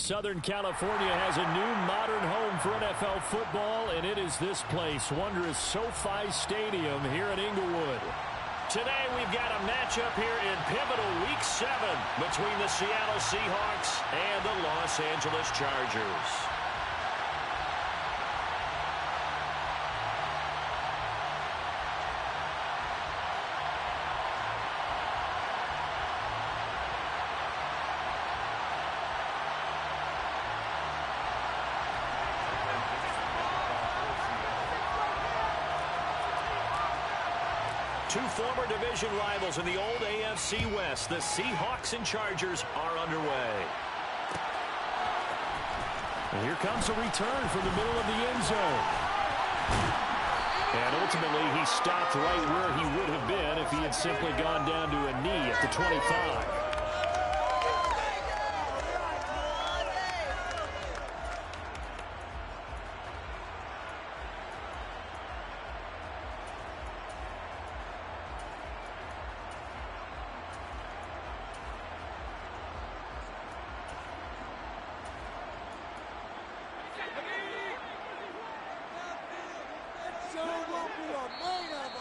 Southern California has a new modern home for NFL football, and it is this place, wondrous SoFi Stadium here in Inglewood. Today we've got a matchup here in pivotal Week 7 between the Seattle Seahawks and the Los Angeles Chargers. Two former division rivals in the old AFC West, the Seahawks and Chargers, are underway. And here comes a return from the middle of the end zone. And ultimately, he stopped right where he would have been if he had simply gone down to a knee at the 25.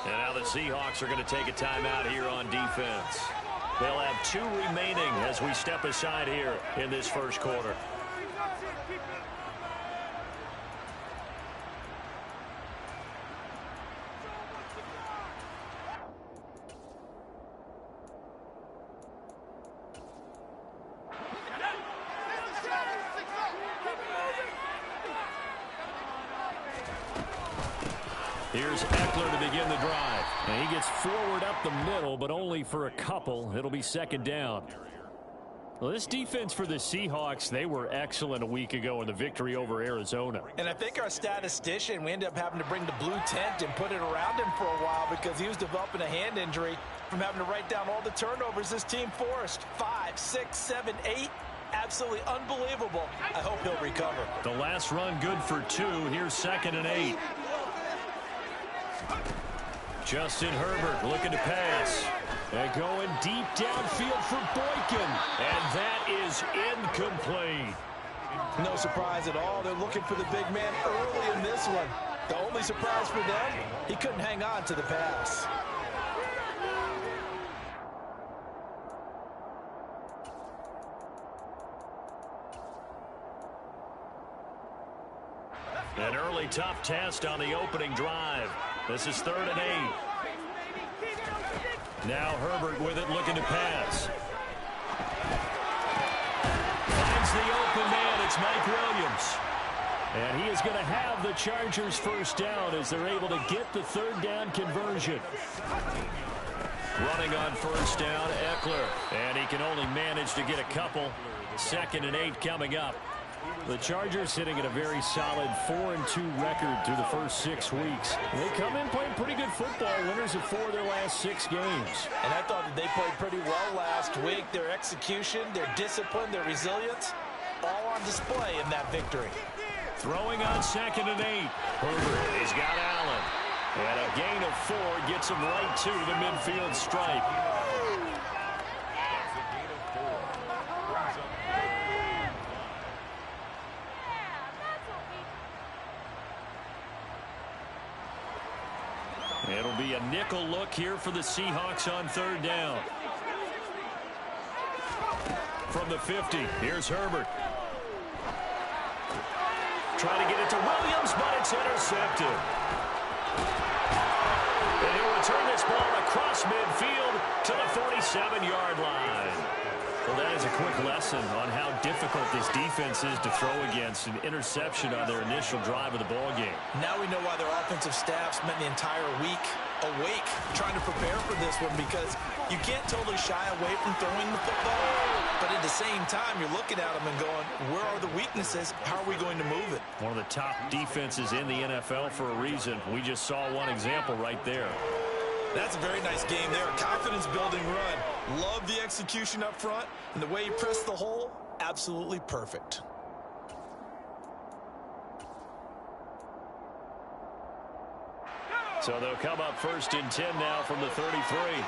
And now the Seahawks are going to take a timeout here on defense. They'll have 2 remaining as we step aside here in this first quarter. Here's Eckler to begin the drive. And he gets forward up the middle, but only for a couple. It'll be second down. Well, this defense for the Seahawks, they were excellent a week ago in the victory over Arizona. And I think our statistician, we ended up having to bring the blue tent and put it around him for a while because he was developing a hand injury from having to write down all the turnovers this team forced. 5, 6, 7, 8. Absolutely unbelievable. I hope he'll recover. The last run good for 2. Here's 2nd and 8. Justin Herbert looking to pass. And going deep downfield for Boykin. And that is incomplete. No surprise at all. They're looking for the big man early in this one. The only surprise for them, he couldn't hang on to the pass. An early tough test on the opening drive. This is 3rd and 8. Now Herbert with it, looking to pass. Finds the open man. It's Mike Williams. And he is going to have the Chargers first down as they're able to get the 3rd down conversion. Running on first down, Eckler. And he can only manage to get a couple. 2nd and 8 coming up. The Chargers sitting at a very solid 4-2 record through the first 6 weeks. They come in playing pretty good football, winners of 4 of their last 6 games. And I thought that they played pretty well last week. Their execution, their discipline, their resilience, all on display in that victory. Throwing on 2nd and 8. Herbert, he's got Allen. And a gain of 4 gets him right to the midfield stripe. It'll be a nickel look here for the Seahawks on 3rd down. From the 50, here's Herbert. Trying to get it to Williams, but it's intercepted. And he'll return this ball across midfield to the 47-yard line. Well, that is a quick lesson on how difficult this defense is to throw against. An interception on their initial drive of the ball game. Now we know why their offensive staff spent the entire week awake trying to prepare for this one, because you can't totally shy away from throwing the football. But at the same time, you're looking at them and going, where are the weaknesses? How are we going to move it? One of the top defenses in the NFL for a reason. We just saw one example right there. That's a very nice game there. Confidence-building run. Love the execution up front. And the way he pressed the hole, absolutely perfect. So they'll come up 1st and 10 now from the 33.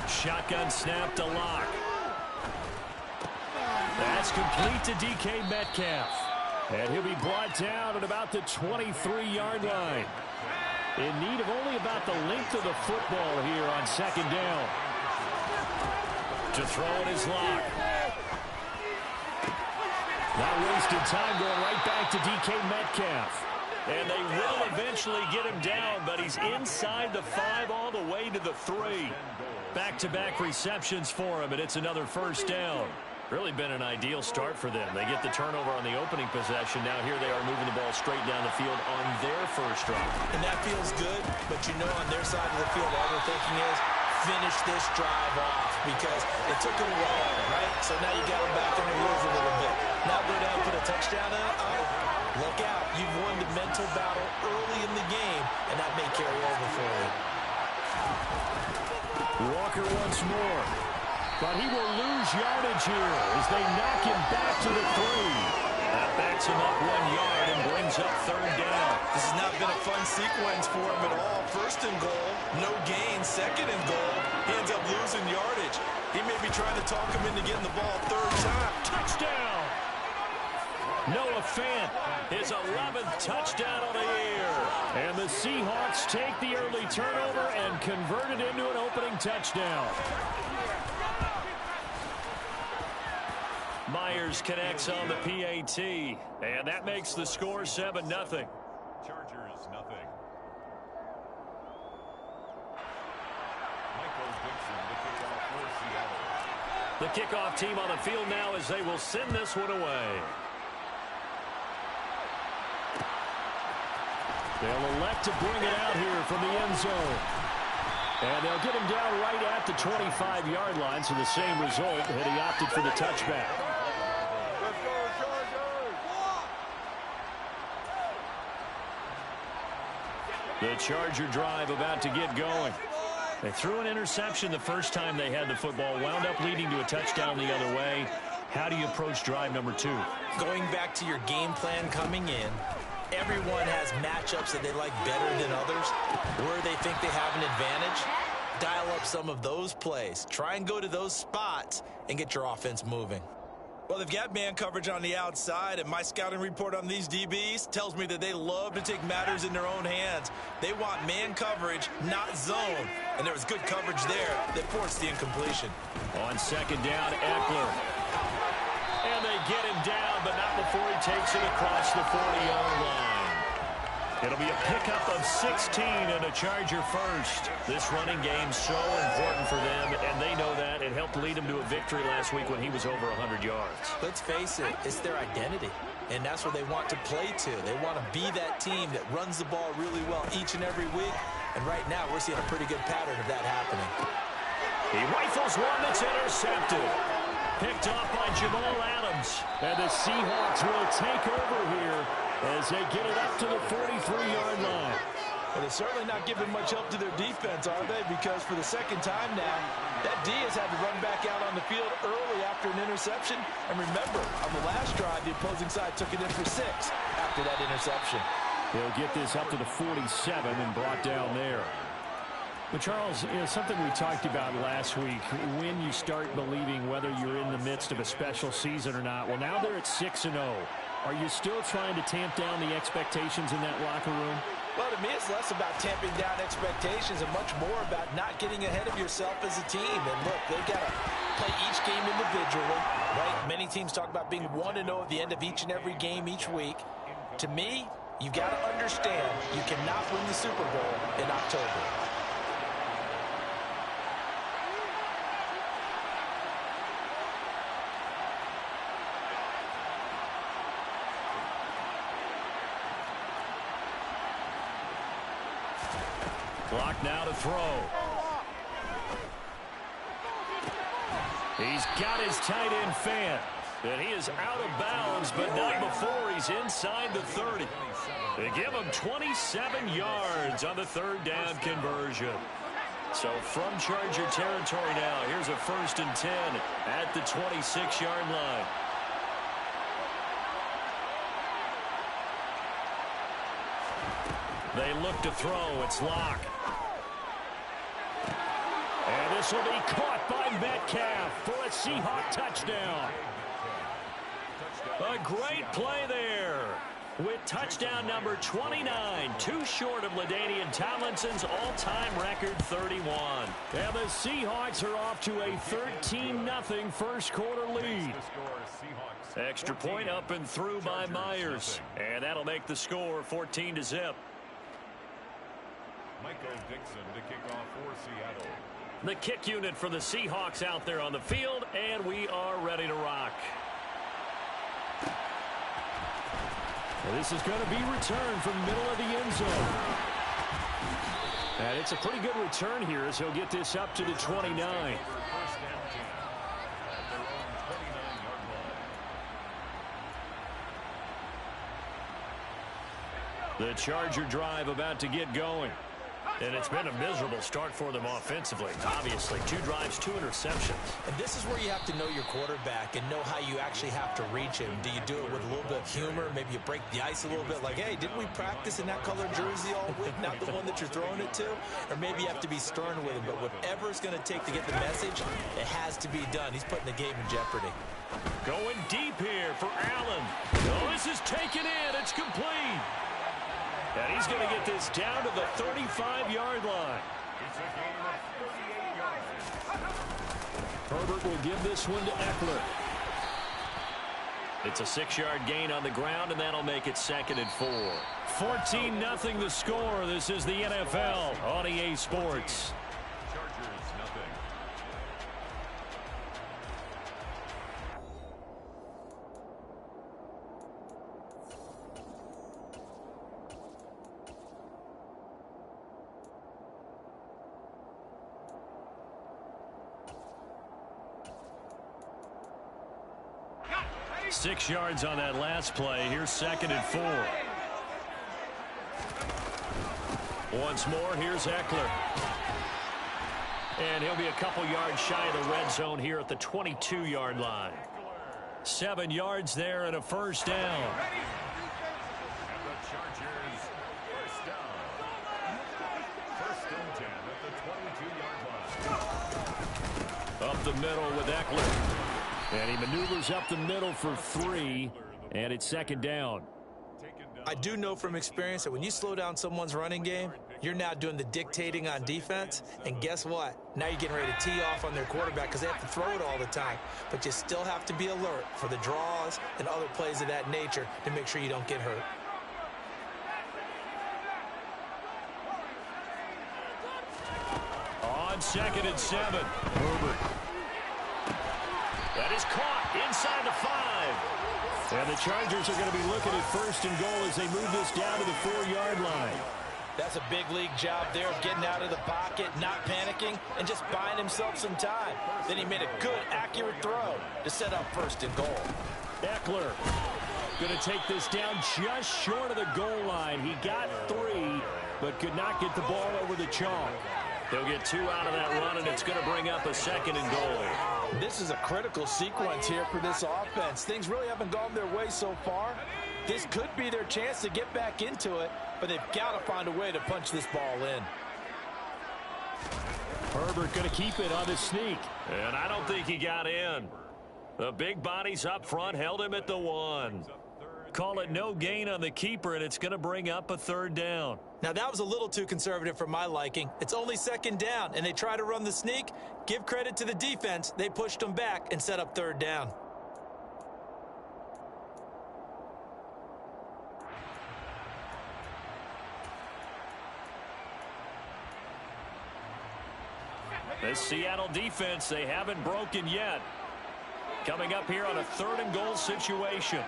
Shotgun snap to Locke. That's complete to DK Metcalf. And he'll be brought down at about the 23-yard line. In need of only about the length of the football here on second down. To throw it is Locke. Not wasting time, going right back to DK Metcalf. And they will eventually get him down, but he's inside the 5 all the way to the 3. Back-to-back receptions for him, and it's another first down. Really been an ideal start for them. They get the turnover on the opening possession. Now here they are moving the ball straight down the field on their first drive. And that feels good, but you know on their side of the field, all they're thinking is finish this drive off because it took them a while, right? So now you got them back on the wheels a little bit. Now go down and put a touchdown in it. Oh, look out. You've won the mental battle early in the game, and that may carry over for you. Walker once more. But he will lose yardage here as they knock him back to the 3. That backs him up 1 yard and brings up third down. This has not been a fun sequence for him at all. First and goal, no gain. Second and goal, he ends up losing yardage. He may be trying to talk him into getting the ball third time. Touchdown! Noah Fant, his 11th touchdown on the year. And the Seahawks take the early turnover and convert it into an opening touchdown. Myers connects on the PAT, and that makes the score 7-0. Chargers, 0. Michael Dixon, the kickoff for Seattle. The kickoff team on the field now as they will send this one away. They'll elect to bring it out here from the end zone. And they'll get him down right at the 25-yard line, so the same result, and he opted for the touchback. The Charger drive about to get going. They threw an interception the first time they had the football, wound up leading to a touchdown the other way. How do you approach drive number 2? Going back to your game plan coming in, everyone has matchups that they like better than others, where they think they have an advantage. Dial up some of those plays. Try and go to those spots and get your offense moving. Well, they've got man coverage on the outside, and my scouting report on these DBs tells me that they love to take matters in their own hands. They want man coverage, not zone. And there was good coverage there that forced the incompletion. On second down, Eckler. And they get him down, but not before he takes it across the 40-yard line. It'll be a pickup of 16 and a Charger first. This running game's so important for them, and they know that. It helped lead them to a victory last week when he was over 100 yards. Let's face it, it's their identity, and that's where they want to play to. They want to be that team that runs the ball really well each and every week, and right now we're seeing a pretty good pattern of that happening. He rifles one that's intercepted. Picked off by Jamal Adams, and the Seahawks will take over here as they get it up to the 43-yard line. Well, they're certainly not giving much help to their defense, are they? Because for the second time now, that D has had to run back out on the field early after an interception. And remember, on the last drive, the opposing side took it in for 6 after that interception. They'll get this up to the 47 and brought down there. But, Charles, something we talked about last week, when you start believing whether you're in the midst of a special season or not. Well, now they're at 6-0. Are you still trying to tamp down the expectations in that locker room? Well, to me, it's less about tamping down expectations and much more about not getting ahead of yourself as a team. And look, they've got to play each game individually, right? Many teams talk about being 1-0 at the end of each and every game each week. To me, you've got to understand you cannot win the Super Bowl in October. Clock now to throw. He's got his tight end Fant. And he is out of bounds, but not before he's inside the 30. They give him 27 yards on the third down conversion. So from Charger territory now, here's a 1st and 10 at the 26-yard line. They look to throw. It's Locke. And this will be caught by Metcalf for a Seahawk touchdown. A great play there. With touchdown number 29, too short of LaDainian Tomlinson's all-time record 31. And the Seahawks are off to a 13-0 first quarter lead. Extra point up and through by Myers. And that'll make the score 14-0. Michael Dixon to kick off for Seattle. The kick unit for the Seahawks out there on the field, and we are ready to rock. Well, this is going to be returned from the middle of the end zone. And it's a pretty good return here as he'll get this up to the 29. The Charger drive about to get going. And it's been a miserable start for them offensively. Obviously, 2 drives, 2 interceptions. And this is where you have to know your quarterback and know how you actually have to reach him. Do you do it with a little bit of humor? Maybe you break the ice a little bit like, hey, didn't we practice in that color jersey all week, not the one that you're throwing it to? Or maybe you have to be stern with him. But whatever it's going to take to get the message, it has to be done. He's putting the game in jeopardy. Going deep here for Allen. Oh, this is taken in. It's complete. And he's going to get this down to the 35-yard line. It's a gain of 38 yards. Herbert will give this one to Eckler. It's a 6-yard gain on the ground, and that'll make it 2nd and 4. 14-0 the score. This is the NFL on EA Sports. Chargers, nothing. Six yards on that last play. Here's 2nd and 4. Once more, here's Eckler. And he'll be a couple yards shy of the red zone here at the 22-yard line. 7 yards there and a first down. And the Chargers first down. 1st and 10 at the 22-yard line. Up the middle with Eckler. And he maneuvers up the middle for 3, and it's 2nd down. I do know from experience that when you slow down someone's running game, you're now doing the dictating on defense. And guess what? Now you're getting ready to tee off on their quarterback because they have to throw it all the time. But you still have to be alert for the draws and other plays of that nature to make sure you don't get hurt. On 2nd and 7, Herbert. That is caught inside the 5. And the Chargers are going to be looking at 1st and goal as they move this down to the 4-yard line. That's a big league job there of getting out of the pocket, not panicking, and just buying himself some time. Then he made a good, accurate throw to set up 1st and goal. Eckler going to take this down just short of the goal line. He got 3, but could not get the ball over the chalk. They'll get 2 out of that run, and it's going to bring up a 2nd and goal. This is a critical sequence here for this offense. Things really haven't gone their way so far. This could be their chance to get back into it, but they've got to find a way to punch this ball in. Herbert going to keep it on the sneak, and I don't think he got in. The big bodies up front held him at the 1. Call it no gain on the keeper, and it's going to bring up a 3rd down. Now, that was a little too conservative for my liking. It's only 2nd down, and they try to run the sneak. Give credit to the defense. They pushed them back and set up 3rd down. This Seattle defense, they haven't broken yet. Coming up here on a 3rd and goal situation.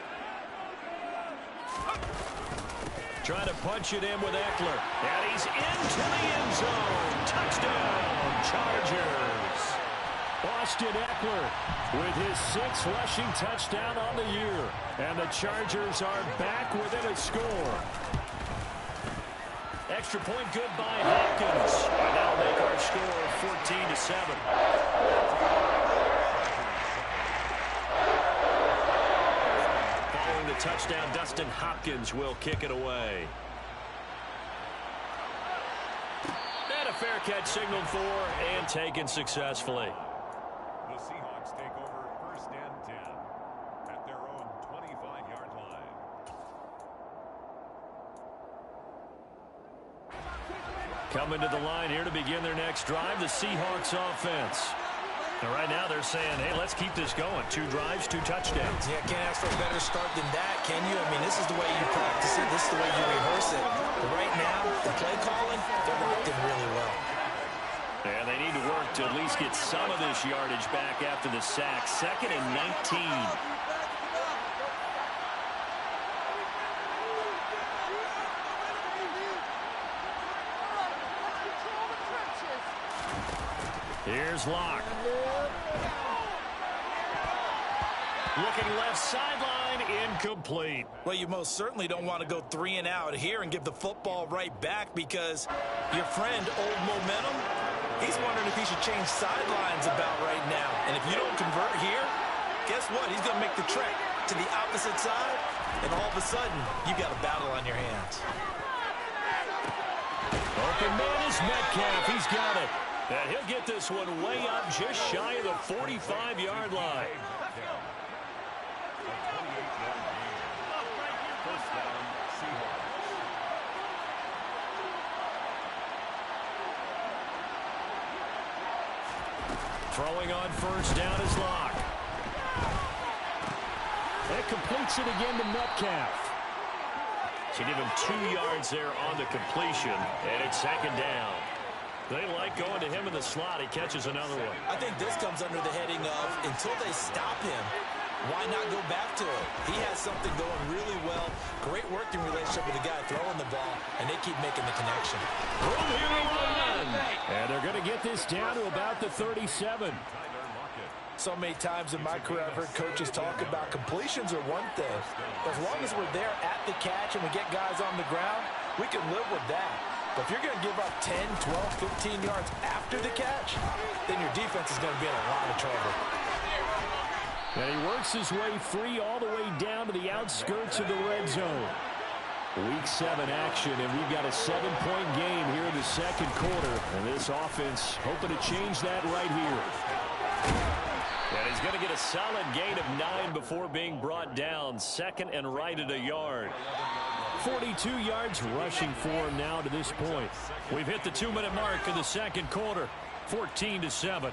Trying to punch it in with Eckler. And he's into the end zone. Touchdown, Chargers. Austin Eckler with his 6th rushing touchdown on the year. And the Chargers are back within a score. Extra point good by Hopkins. And that'll make our score 14-7. Following the touchdown, Dustin Hopkins will kick it away. And a fair catch signaled for and taken successfully. The Seahawks take over 1st and 10 at their own 25. Coming to the line here to begin their next drive, the Seahawks offense. And right now they're saying, hey, let's keep this going. 2 drives, 2 touchdowns. Yeah, can't ask for a better start than that, can you? I mean, this is the way you practice it. This is the way you rehearse it. But right now, the play calling, they're working really well. And they need to work to at least get some of this yardage back after the sack. 2nd and 19. Here's Locke. Looking left sideline, incomplete. Well, you most certainly don't want to go 3 and out here and give the football right back because your friend, Old Momentum, he's wondering if he should change sidelines about right now. And if you don't convert here, guess what? He's going to make the trek to the opposite side, and all of a sudden, you've got a battle on your hands. Open man is Metcalf. He's got it. And he'll get this one way up just shy of the 45-yard line. Throwing on first down is Locke. That completes it again to Metcalf. So give him 2 yards there on the completion, and it's 2nd down. They like going to him in the slot. He catches another one. I think this comes under the heading of until they stop him, why not go back to it? He has something going really well. Great working relationship with the guy throwing the ball, and they keep making the connection. Room here to run. And they're going to get this down to about the 37. So many times in my career, I've heard coaches talk about completions are one thing. As long as we're there at the catch and we get guys on the ground, we can live with that. But if you're going to give up 10, 12, 15 yards after the catch, then your defense is going to be in a lot of trouble. And he works his way free all the way down to the outskirts of the red zone. Week 7 action, and we've got a 7-point game here in the 2nd quarter. And this offense hoping to change that right here. And he's going to get a solid gain of 9 before being brought down. 2nd and right at a yard. 42 yards rushing for him now to this point. We've hit the 2-minute mark in the 2nd quarter. 14-7.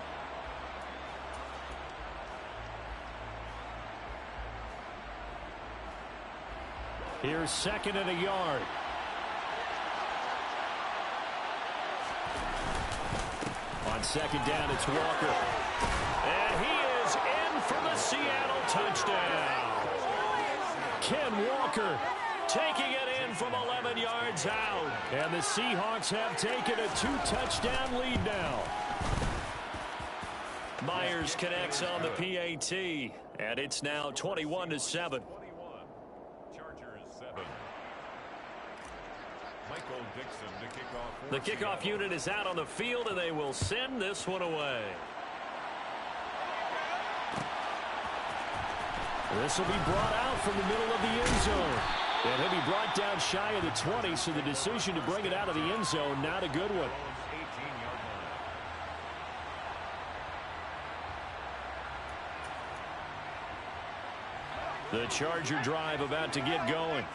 Here's 2nd and a yard. On 2nd down, it's Walker. And he is in for the Seattle touchdown. Ken Walker taking it in from 11 yards out. And the Seahawks have taken a 2-touchdown lead now. Myers connects on the PAT. And it's now 21-7. The kickoff unit is out on the field, and they will send this one away. This will be brought out from the middle of the end zone. And he'll be brought down shy of the 20, so the decision to bring it out of the end zone, not a good one. The Charger drive about to get going.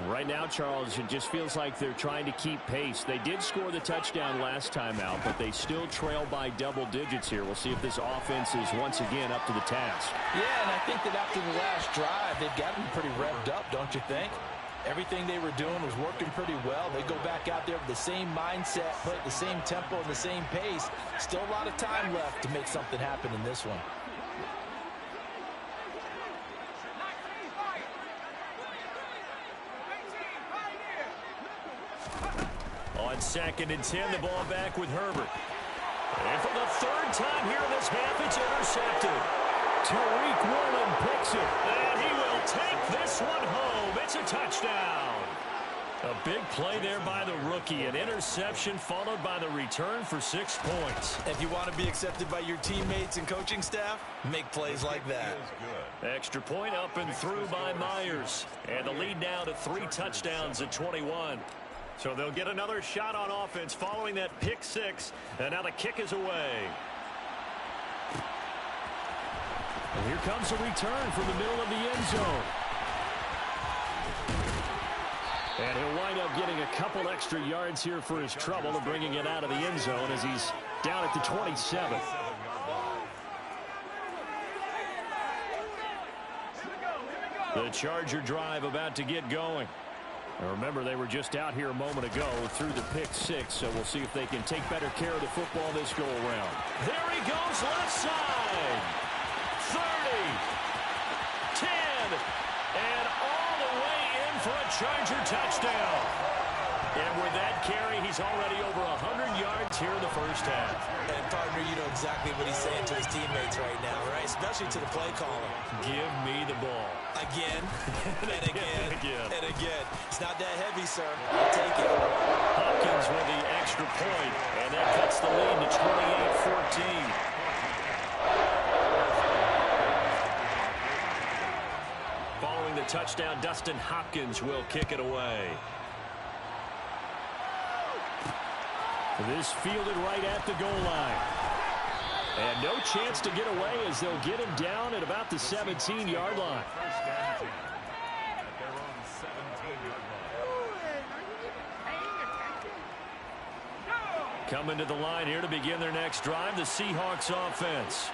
Right now, Charles, it just feels like they're trying to keep pace. They did score the touchdown last time out, but they still trail by double digits here. We'll see if this offense is once again up to the task. Yeah, and I think that after the last drive, they've got to be pretty revved up, don't you think? Everything they were doing was working pretty well. They go back out there with the same mindset, play at the same tempo and the same pace. Still a lot of time left to make something happen in this one. On 2nd and 10, the ball back with Herbert. And for the 3rd time here in this half, it's intercepted. Tariq Woolen picks it, and he will take this one home. It's a touchdown. A big play there by the rookie. An interception followed by the return for 6 points. If you want to be accepted by your teammates and coaching staff, make plays like that. Extra point up and through by Myers. And the lead now to 3 touchdowns at 21. So they'll get another shot on offense following that pick 6. And now the kick is away. And here comes a return from the middle of the end zone. And he'll wind up getting a couple extra yards here for his trouble and bringing it out of the end zone as he's down at the 27. The Charger drive about to get going. Now remember, they were just out here a moment ago through the pick six, so we'll see if they can take better care of the football this go-around. There he goes, left side. 30, 10, and all the way in for a Charger touchdown. And with that carry, he's already over 100 yards here in the first half. And, partner, you know exactly what he's saying to his teammates right now, right? Especially to the play caller. Give me the ball. Again, and again, and again. It's not that heavy, sir. I'll take it. Hopkins with the extra point, and that cuts the lead to 28-14. Following the touchdown, Dustin Hopkins will kick it away. This fielded right at the goal line. And no chance to get away as they'll get him down at about the 17-yard line. Coming to the line here to begin their next drive, the Seahawks offense.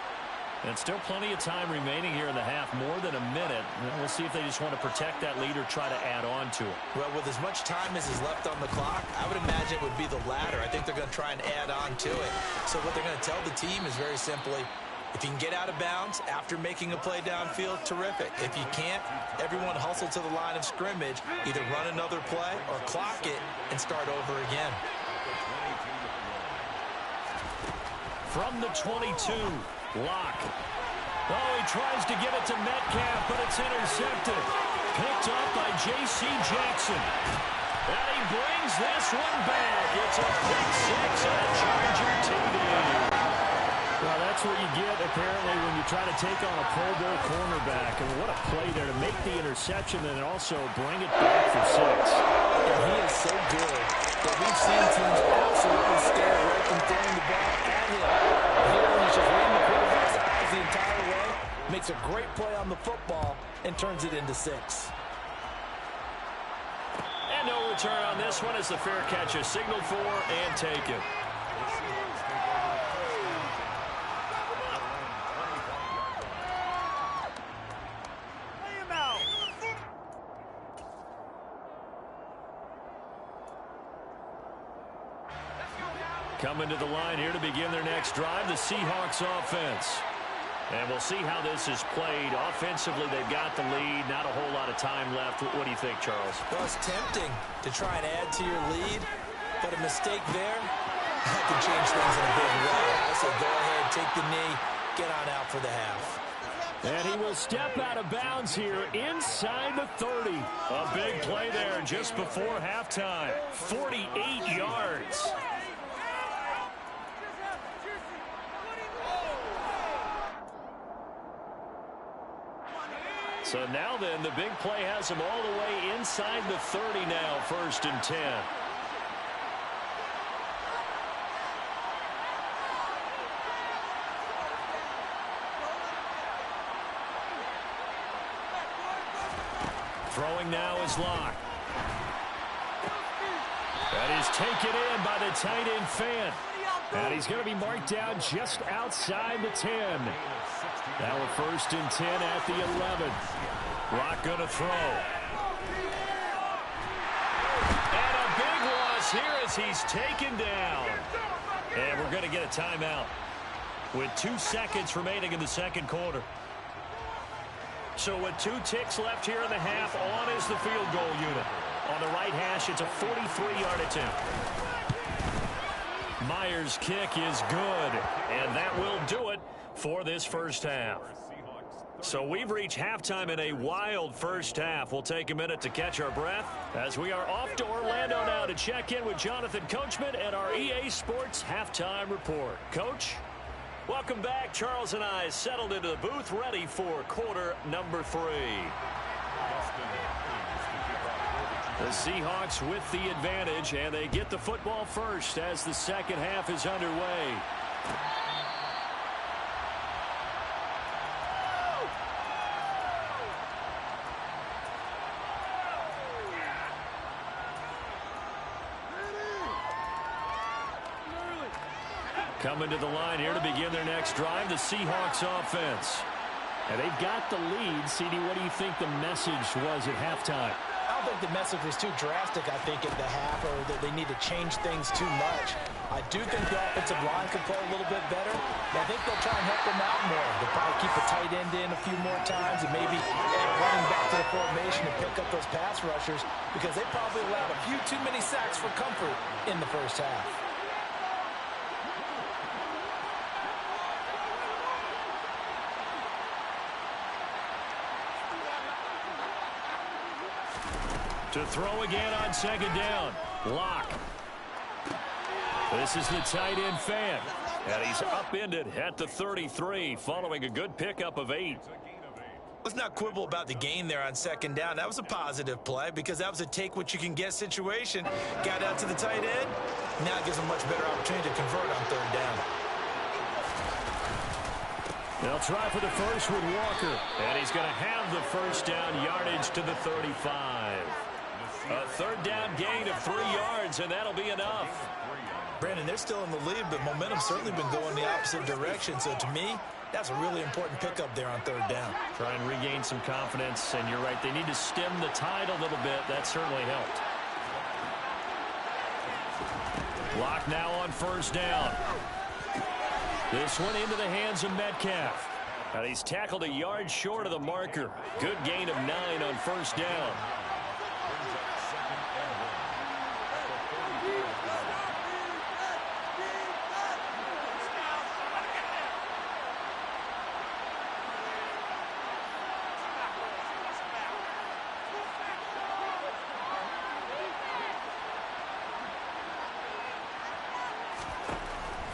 And still plenty of time remaining here in the half, more than a minute. We'll see if they just want to protect that lead or try to add on to it. Well, with as much time as is left on the clock, I would imagine it would be the latter. I think they're going to try and add on to it. So what they're going to tell the team is very simply, if you can get out of bounds after making a play downfield, terrific. If you can't, everyone hustle to the line of scrimmage, either run another play or clock it and start over again. From the 22, Locke. Oh, he tries to get it to Metcalf, but it's intercepted. Picked up by J.C. Jackson. And he brings this one back. It's a pick six and a Charger TD. Well, that's what you get, apparently, when you try to take on a Pro Bowl cornerback. And what a play there to make the interception and also bring it back for six. And he is so good that we've seen teams absolutely stare away from throwing the ball at him. Here, he's just reading the quarterback's eyes the entire way, makes a great play on the football, and turns it into six. And no return on this one as the fair catch is signaled for and taken. Coming to the line here to begin their next drive, the Seahawks offense. And we'll see how this is played. Offensively, they've got the lead. Not a whole lot of time left. What do you think, Charles? Well, it's tempting to try and add to your lead, but a mistake there, that can change things in a big way. I say go ahead, take the knee, get on out for the half. And he will step out of bounds here inside the 30. A big play there just before halftime. 48 yards. So now then, the big play has him all the way inside the 30 now, 1st and 10. Throwing now is Locke. That is taken in by the tight end Fant. And he's going to be marked down just outside the 10. Now a 1st and 10 at the 11. Locke going to throw. And a big loss here as he's taken down. And we're going to get a timeout with 2 seconds remaining in the second quarter. So with 2 ticks left here in the half, on is the field goal unit. On the right hash, it's a 43-yard attempt. Myers' kick is good, and that will do it for this first half. So we've reached halftime in a wild first half. We'll take a minute to catch our breath as we are off to Orlando now to check in with Jonathan Coachman and our EA Sports Halftime Report. Coach, welcome back. Charles and I settled into the booth ready for quarter number 3. The Seahawks with the advantage, and they get the football first as the second half is underway. Coming to the line here to begin their next drive, the Seahawks offense. And they've got the lead. CD, what do you think the message was at halftime? I don't think the message was too drastic, I think, at the half, or that they need to change things too much. I do think the offensive line could play a little bit better, but I think they'll try and help them out more. They'll probably keep a tight end in a few more times and maybe add a running back to the formation and pick up those pass rushers because they probably allowed a few too many sacks for comfort in the first half. To throw again on second down. Lock. This is the tight end fan. And he's upended at the 33 following a good pickup of 8. Let's not quibble about the gain there on second down. That was a positive play because that was a take-what-you-can-get situation. Got out to the tight end. Now it gives them much better opportunity to convert on third down. They'll try for the first with Walker. And he's going to have the first down yardage to the 35. A third down gain of 3 yards, and that'll be enough. Brandon, they're still in the lead, but momentum's certainly been going the opposite direction. So to me, that's a really important pickup there on third down. Try and regain some confidence, and you're right. They need to stem the tide a little bit. That certainly helped. Lock now on first down. This one into the hands of Metcalf. And he's tackled a yard short of the marker. Good gain of 9 on first down.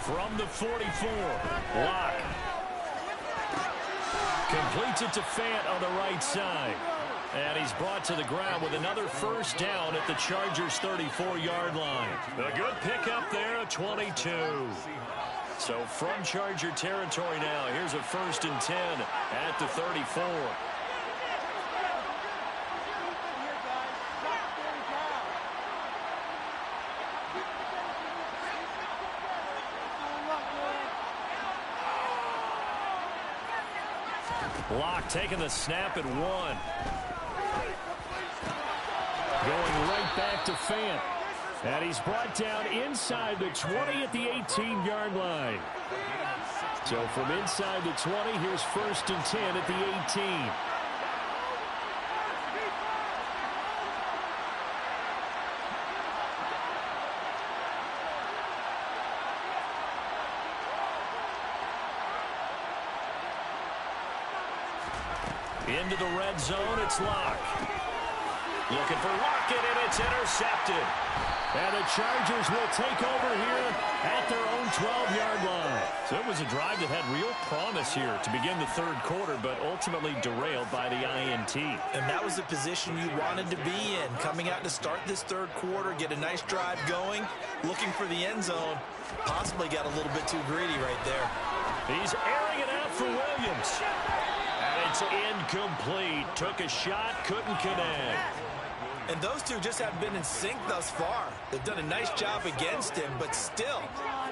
From the 44, Lock. Completes it to Fant on the right side. And he's brought to the ground with another first down at the Chargers' 34-yard line. A good pickup there at 22. So from Charger territory now, here's a 1st and 10 at the 34. Lock taking the snap at 1. Going right back to Fant. And he's brought down inside the 20 at the 18-yard line. So from inside the 20, here's 1st and 10 at the 18. Into the red zone, it's Lock. Looking for Lockett, and it's intercepted. And the Chargers will take over here at their own 12-yard line. So it was a drive that had real promise here to begin the third quarter, but ultimately derailed by the INT. And that was the position you wanted to be in. Coming out to start this third quarter, get a nice drive going, looking for the end zone. Possibly got a little bit too greedy right there. He's airing it out for Williams. It's incomplete. Took a shot, couldn't connect. And those two just haven't been in sync thus far. They've done a nice job against him, but still,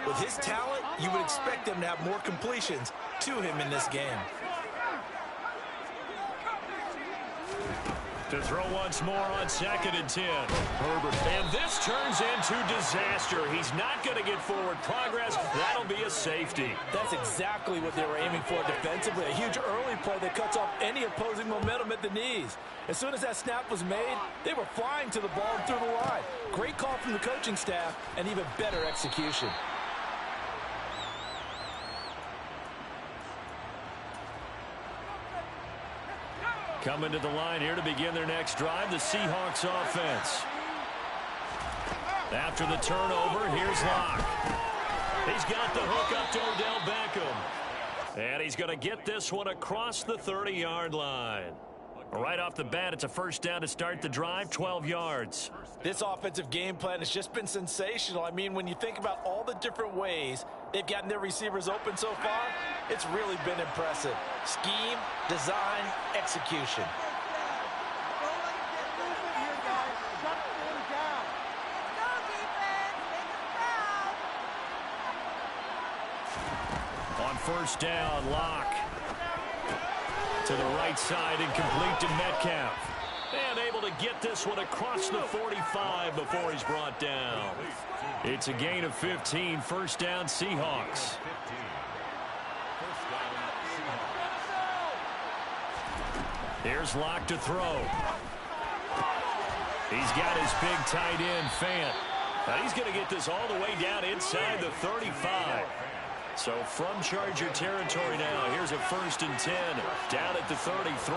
with his talent, you would expect him to have more completions to him in this game. To throw once more on 2nd and 10. And this turns into disaster. He's not going to get forward progress. That'll be a safety. That's exactly what they were aiming for defensively. A huge early play that cuts off any opposing momentum at the knees. As soon as that snap was made, they were flying to the ball and through the line. Great call from the coaching staff and even better execution. Coming to the line here to begin their next drive, the Seahawks offense. After the turnover, here's Lock. He's got the hook up to Odell Beckham. And he's going to get this one across the 30-yard line. Right off the bat, it's a first down to start the drive, 12 yards. This offensive game plan has just been sensational. I mean, when you think about all the different ways they've gotten their receivers open so far, it's really been impressive. Scheme, design, execution. first down. Lock to the right side and complete to Metcalf. And able to get this one across the 45 before he's brought down. It's a gain of 15. First down, Seahawks. Here's Lock to throw. He's got his big tight end, Fant. Now he's going to get this all the way down inside the 35. So from Charger territory now, here's a 1st and 10 down at the 33.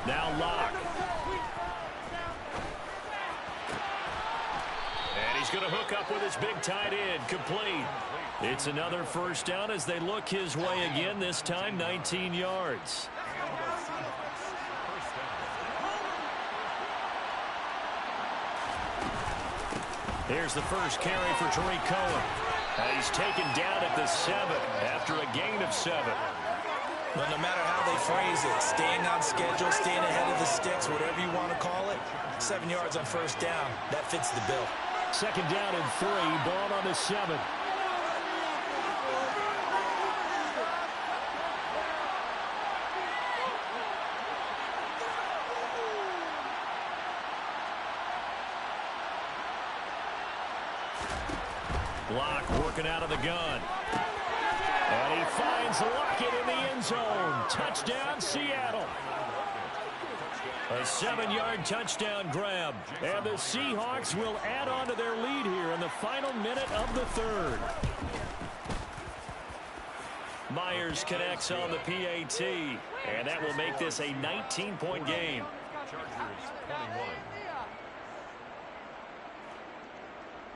Now Lock. And he's going to hook up with his big tight end, complete. It's another first down as they look his way again, this time 19 yards. Here's the first carry for Tariq Cohen. He's taken down at the 7 after a gain of 7. Well, no matter how they phrase it, staying on schedule, staying ahead of the sticks, whatever you want to call it, 7 yards on first down, that fits the bill. Second down and 3, ball on the 7. Lock working out of the gun. And he finds Lockett in the end zone. Touchdown, Seattle. A 7-yard touchdown grab. And the Seahawks will add on to their lead here in the final minute of the 3rd. Myers connects on the PAT. And that will make this a 19-point game. Chargers 21.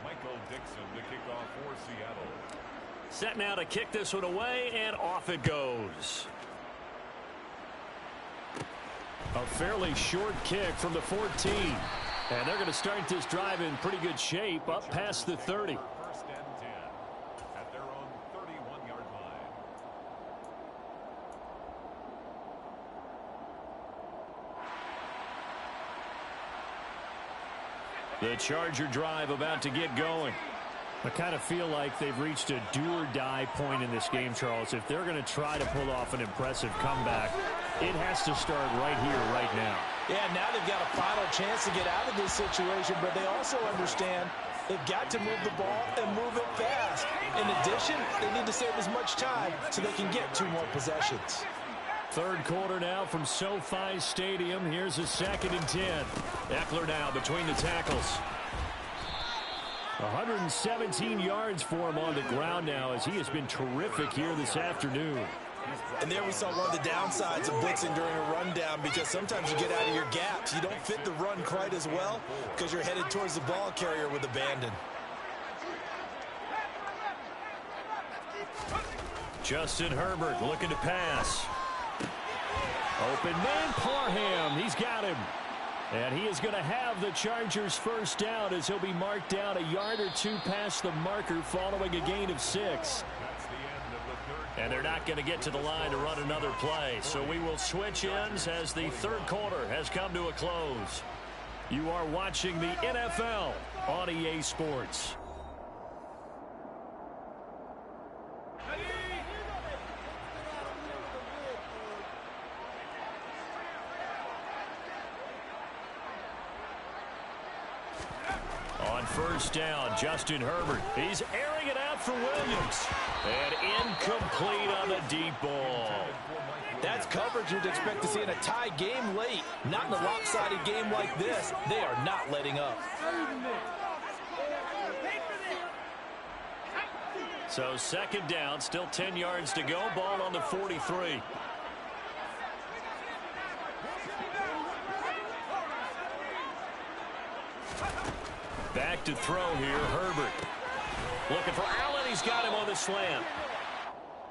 Michael Dixon to kick off for Seattle. Set now to kick this one away, and off it goes. A fairly short kick from the 14. And they're going to start this drive in pretty good shape up past the 30. 1st and 10 at their own 31-yard line. The Charger drive about to get going. I kind of feel like they've reached a do-or-die point in this game, Charles. If they're going to try to pull off an impressive comeback, it has to start right here, right now. Yeah, now they've got a final chance to get out of this situation, but they also understand they've got to move the ball and move it fast. In addition, they need to save as much time so they can get 2 more possessions. 3rd quarter now from SoFi Stadium. Here's a 2nd and 10. Eckler now between the tackles. 117 yards for him on the ground now as he has been terrific here this afternoon. And there we saw one of the downsides of blitzing during a rundown, because sometimes you get out of your gaps. You don't fit the run quite as well because you're headed towards the ball carrier with abandon. Justin Herbert looking to pass. Open man, Parham. He's got him. And he is going to have the Chargers first down as he'll be marked down a yard or 2 past the marker following a gain of 6. And they're not going to get to the line to run another play. So we will switch ends as the 3rd quarter has come to a close. You are watching the NFL on EA Sports. On first down, Justin Herbert. He's airing it out for Williams. And incomplete on the deep ball. That's coverage you'd expect to see in a tie game late. Not in a lopsided game like this. They are not letting up. So 2nd down, still 10 yards to go. Ball on the 43. Back to throw here, Herbert. Looking for Allen. He's got him on the slant.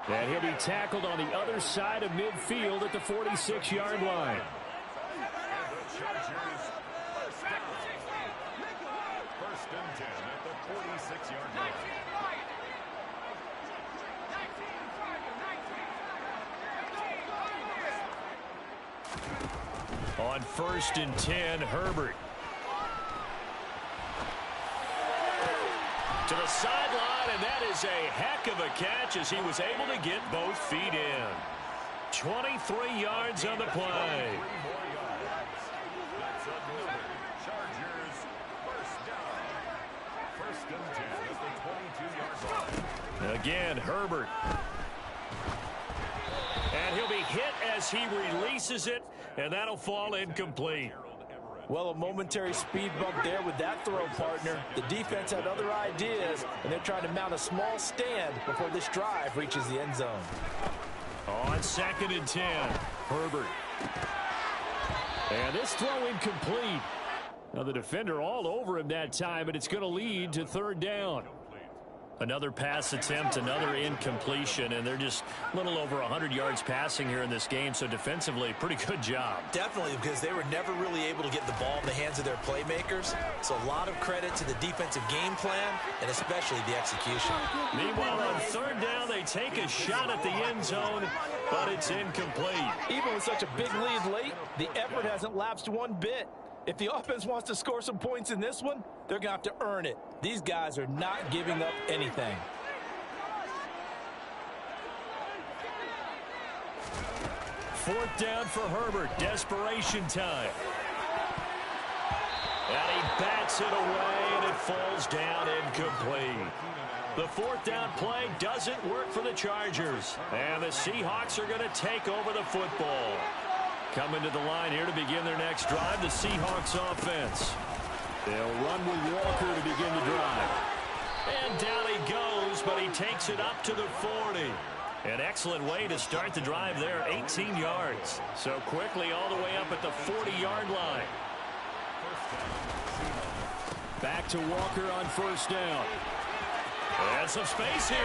And he'll be tackled on the other side of midfield at the 46-yard line. First and 10 at the 46-yard line. On 1st and 10, Herbert. To the sideline, and that is a heck of a catch as he was able to get both feet in. 23 yards on the play. That's another Chargers first down. 1st and 10 at the 22-yard line. Again, Herbert. And he'll be hit as he releases it, and that'll fall incomplete. Well, a momentary speed bump there with that throw, partner. The defense had other ideas, and they're trying to mount a small stand before this drive reaches the end zone. On 2nd and 10, Herbert. And this throw incomplete. Now the defender all over him that time, but it's going to lead to 3rd down. Another pass attempt, another incompletion, and they're just a little over 100 yards passing here in this game, so defensively, pretty good job. Definitely, because they were never really able to get the ball in the hands of their playmakers, so a lot of credit to the defensive game plan, and especially the execution. Meanwhile, on 3rd down, they take a shot at the end zone, but it's incomplete. Even with such a big lead late, the effort hasn't lapsed one bit. If the offense wants to score some points in this one, they're going to have to earn it. These guys are not giving up anything. Fourth down for Herbert. Desperation time. And he bats it away, and it falls down incomplete. The 4th down play doesn't work for the Chargers. And the Seahawks are going to take over the football. Coming to the line here to begin their next drive, the Seahawks offense. They'll run with Walker to begin the drive. And down he goes, but he takes it up to the 40. An excellent way to start the drive there, 18 yards. So quickly all the way up at the 40-yard line. Back to Walker on 1st down. And some space here.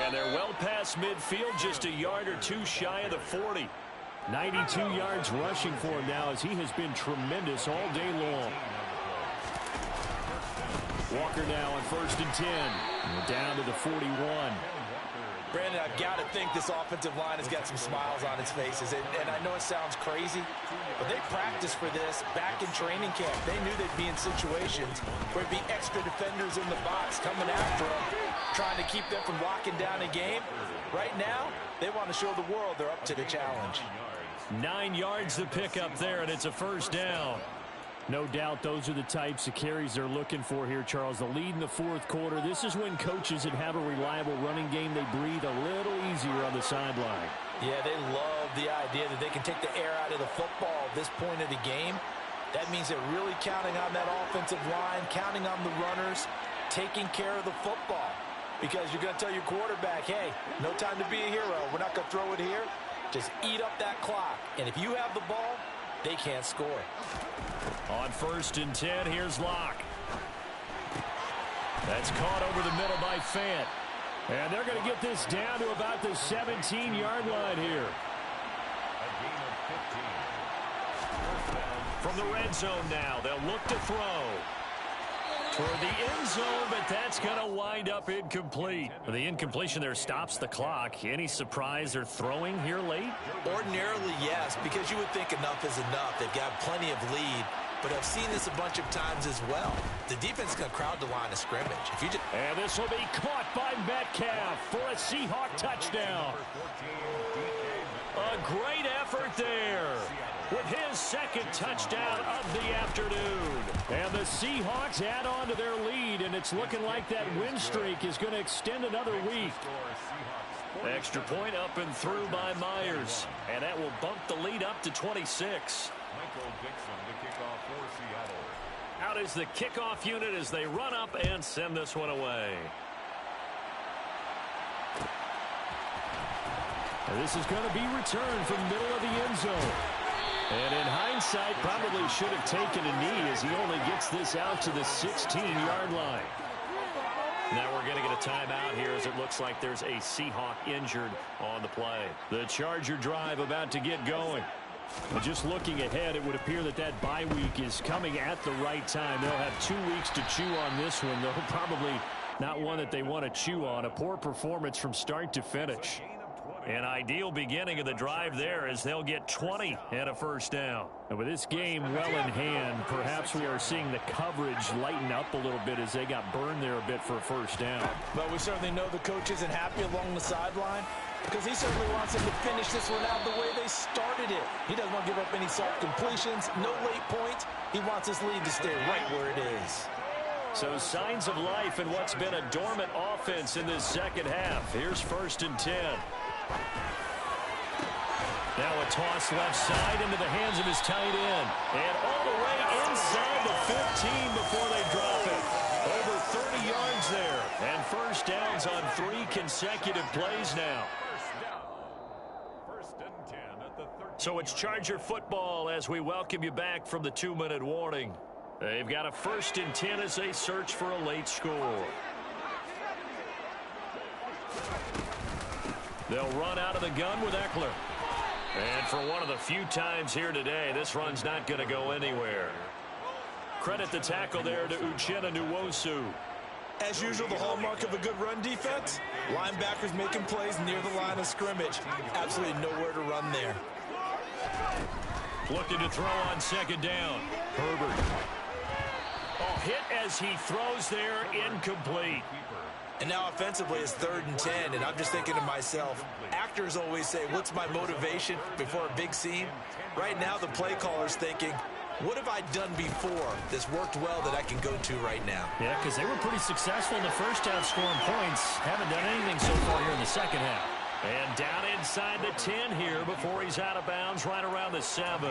And they're well past midfield, just a yard or two shy of the 40. 92 yards rushing for him now as he has been tremendous all day long. Walker now on 1st and 10. And down to the 41. Brandon, I've got to think this offensive line has got some smiles on its faces. And I know it sounds crazy, but they practiced for this back in training camp. They knew they'd be in situations where it'd be extra defenders in the box coming after them, trying to keep them from locking down a game. Right now, they want to show the world they're up to the challenge. 9 yards to pick up there, and it's a 1st down. No doubt those are the types of carries they're looking for here, Charles. The lead in the 4th quarter. This is when coaches that have a reliable running game, they breathe a little easier on the sideline. Yeah, they love the idea that they can take the air out of the football at this point of the game. That means they're really counting on that offensive line, counting on the runners, taking care of the football. Because you're going to tell your quarterback, hey, no time to be a hero. We're not going to throw it here. Just eat up that clock. And if you have the ball, they can't score. On 1st and 10, here's Locke. That's caught over the middle by Fant. And they're going to get this down to about the 17-yard line here. From the red zone now, they'll look to throw. Toward the end zone, but that's going to wind up incomplete. The incompletion there stops the clock. Any surprise they're throwing here late? Ordinarily, yes, because you would think enough is enough. They've got plenty of lead, but I've seen this a bunch of times as well. The defense is going to crowd the line of scrimmage. And this will be caught by Metcalf for a Seahawk touchdown. A great effort there with his 2nd touchdown of the afternoon. And the Seahawks add on to their lead, and it's looking like that win streak is going to extend another week. Extra point up and through by Myers, and that will bump the lead up to 26. Out is the kickoff unit as they run up and send this one away. And this is going to be returned from the middle of the end zone. And in hindsight, probably should have taken a knee as he only gets this out to the 16-yard line. Now we're going to get a timeout here as it looks like there's a Seahawk injured on the play. The Charger drive about to get going. But just looking ahead, it would appear that that bye week is coming at the right time. They'll have 2 weeks to chew on this one, though probably not one that they want to chew on. A poor performance from start to finish. An ideal beginning of the drive there as they'll get 20 and a first down. And with this game well in hand, perhaps we are seeing the coverage lighten up a little bit as they got burned there a bit for a first down. But we certainly know the coach isn't happy along the sideline because he certainly wants them to finish this one out the way they started it. He doesn't want to give up any soft completions, no late points. He wants his lead to stay right where it is. So signs of life in what's been a dormant offense in this second half. Here's 1st and 10. Now a toss left side into the hands of his tight end. And all the way inside the 15 before they drop it. Over 30 yards there. And first downs on 3 consecutive plays now. First and 10 at the 13. So it's Charger football as we welcome you back from the 2-minute warning. They've got a 1st and 10 as they search for a late score. They'll run out of the gun with Eckler. And for one of the few times here today, this run's not going to go anywhere. Credit the tackle there to Uchenna Nwosu. As usual, the hallmark of a good run defense, linebackers making plays near the line of scrimmage. Absolutely nowhere to run there. Looking to throw on 2nd down. Herbert. Oh, hit as he throws there, incomplete. And now offensively it's 3rd and 10, and I'm just thinking to myself, actors always say, what's my motivation before a big scene? Right now the play caller's thinking, what have I done before that's worked well that I can go to right now? Yeah, because they were pretty successful in the first half scoring points. Haven't done anything so far here in the second half. And down inside the 10 here before he's out of bounds right around the 7.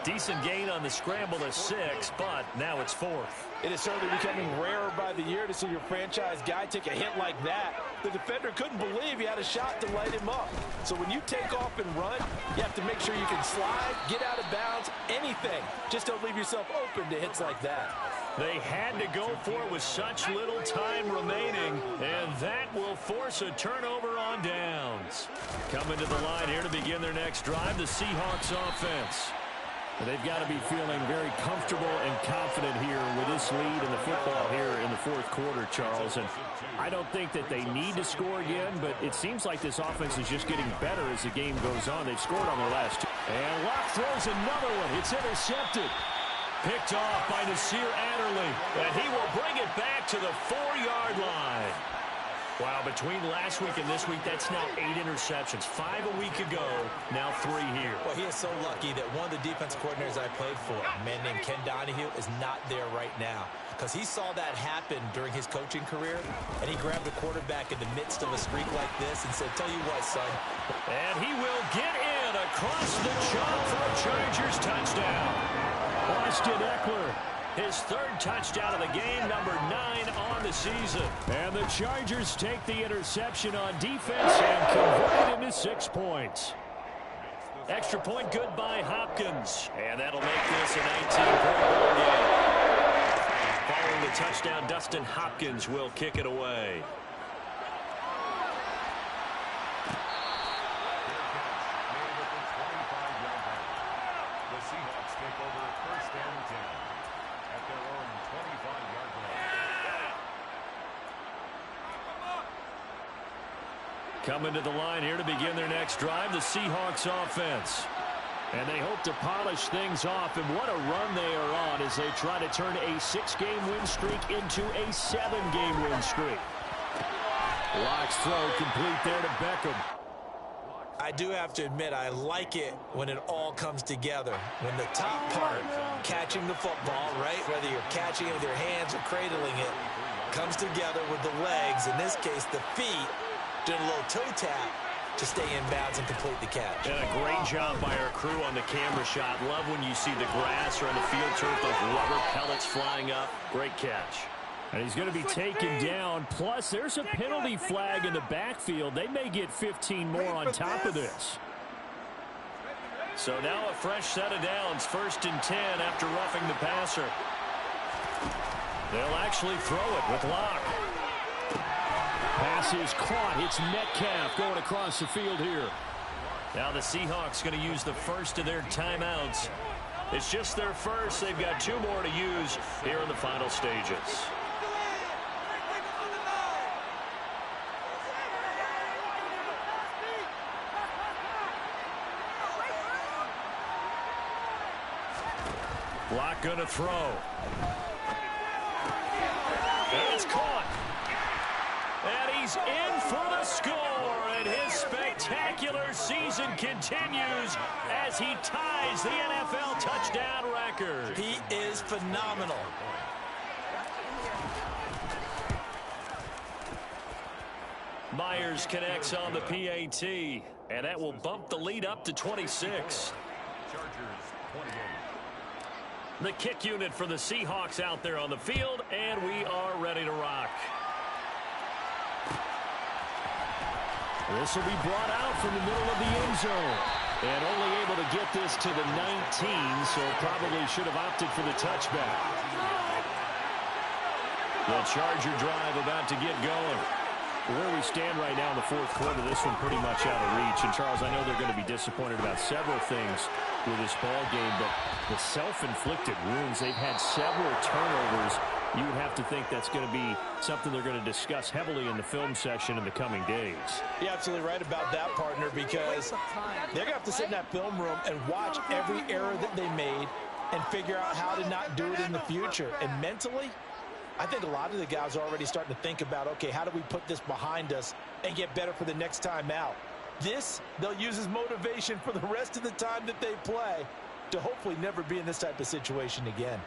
Decent gain on the scramble to 6, but now it's 4th. It is certainly becoming rarer by the year to see your franchise guy take a hit like that. The defender couldn't believe he had a shot to light him up. So when you take off and run, you have to make sure you can slide, get out of bounds, anything. Just don't leave yourself open to hits like that. They had to go for it with such little time remaining, and that will force a turnover on downs. Coming to the line here to begin their next drive, the Seahawks offense. They've got to be feeling very comfortable and confident here with this lead in the football here in the 4th quarter, Charles. And I don't think that they need to score again, but it seems like this offense is just getting better as the game goes on. They've scored on their last 2. And Locke throws another one. It's intercepted. Picked off by Nasir Adderley. And he will bring it back to the 4-yard line. Wow, between last week and this week, that's now 8 interceptions. 5 a week ago, now 3 here. Well, he is so lucky that one of the defense coordinators I played for, a man named Ken Donahue, is not there right now. Because he saw that happen during his coaching career, and he grabbed the quarterback in the midst of a streak like this and said, tell you what, son. And he will get in across the chop for a Chargers touchdown. Austin Eckler. His 3rd touchdown of the game, number 9 on the season. And the Chargers take the interception on defense and convert it into 6 points. Extra point good by Hopkins. And that'll make this a 19-point ball game. Following the touchdown, Dustin Hopkins will kick it away. The Seahawks take over 1st and 10. At their own 25-yard line. Coming to the line here to begin their next drive, the Seahawks offense. And they hope to polish things off, and what a run they are on as they try to turn a 6-game win streak into a 7-game win streak. Locke's throw complete there to Beckham. I do have to admit, I like it when it all comes together. When the top part, catching the football, right, whether you're catching it with your hands or cradling it, comes together with the legs, in this case the feet, doing a little toe tap to stay in bounds and complete the catch. And a great job by our crew on the camera shot. Love when you see the grass or on the field turf, those rubber pellets flying up. Great catch. And he's going to be taken down. Plus, there's a penalty flag in the backfield. They may get 15 more on top of this. So now a fresh set of downs. 1st and 10 after roughing the passer. They'll actually throw it with Locke. Pass is caught. It's Metcalf going across the field here. Now the Seahawks going to use the first of their timeouts. It's just their first. They've got 2 more to use here in the final stages. Block going to throw. And it's caught. And he's in for the score. And his spectacular season continues as he ties the NFL touchdown record. He is phenomenal. Myers connects on the PAT. And that will bump the lead up to 26. Chargers 28. The kick unit for the Seahawks out there on the field, and we are ready to rock. This will be brought out from the middle of the end zone. And only able to get this to the 19, so probably should have opted for the touchback. The Charger drive about to get going. Where we stand right now in the fourth quarter, this one pretty much out of reach. And, Charles, I know they're going to be disappointed about several things with this ball game, but the self-inflicted wounds, they've had several turnovers. You would have to think that's going to be something they're going to discuss heavily in the film session in the coming days. You're absolutely right about that, partner, because they're going to have to sit in that film room and watch every error that they made and figure out how to not do it in the future. And mentally, I think a lot of the guys are already starting to think about, okay, how do we put this behind us and get better for the next time out? This, they'll use as motivation for the rest of the time that they play to hopefully never be in this type of situation again.